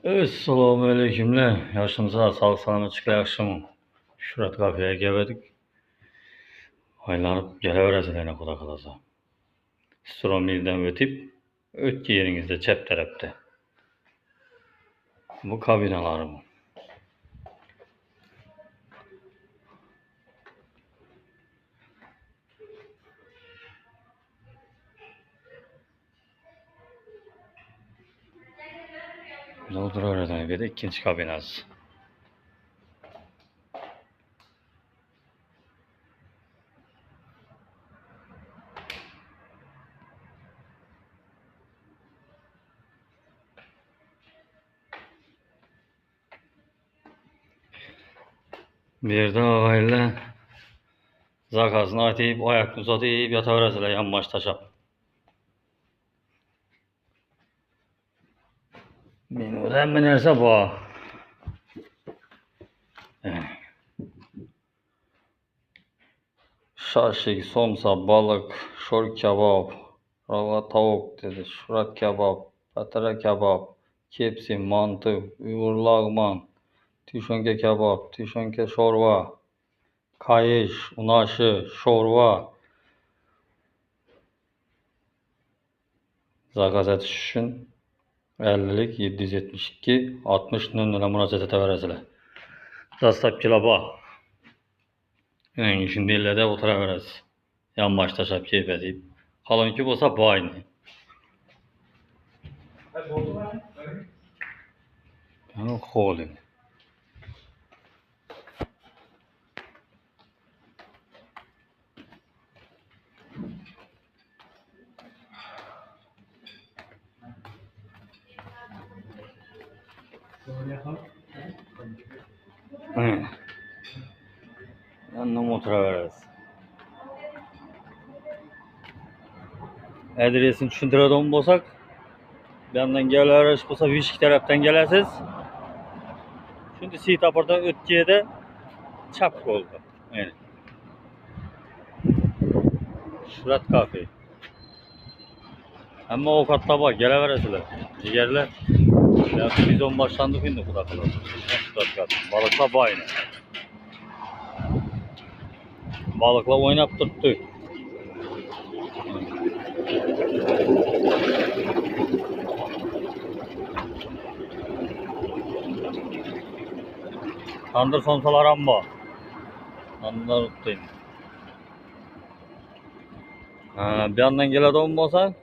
Assalomu alaykumlar. Yoshimizlar sog' salomatliklar yaxshimi? Shuhrat kafega keldik. Aylanib kelaverasizlar xudo xolasa. Stromildan o'tib, o'tki yeringizda chap tarafda. Bu kabinalarim. O'tiraveradigan yerda ikkinchi kabinasi. Bu yerda og'aylar zakazini aytib, oyoqni uzatib yotaverasizlar yonbosh tashlab. Menuda bir narsa bor. Shashlik, somsa, baliq, sho'r kabob, rava tavuk dedi, shurak kabob, patara kabob, kepsi, manti, uyg'ur lag'mon, tushunka kabob, tushunka sho'rva, qayish, unashi, sho'rva. Zakaz etish uchun 50lik 772 60 00 murojaat etaverasizlar. Dastlabkilar bor. Shunday yerlarda o'tiraverasiz. Yonbosh tashlab keyfa deb. Qalonki bo'lsa boyni. Xo'ling. Yandan o'tiraverasiz. Adresini tushuntiradigan bo'lsak, bu yerdan kelaverish bo'lsa, Vishk tarafdan kelasiz. Shunda svetofordan o'tganda chap qo'lda. Mana. Shuhrat kafe. Hamma ovqatlar bor, kelaverasizlar. Jigarlar. Bizon boshlandik endi xudo xolasa. Shuhrat kafe. Baliqlar bor edi. Balıkla oynab turibdi. Tandır somsalar ham bor. Tandır tutayım. Bu yandan keladigan bo'lsa,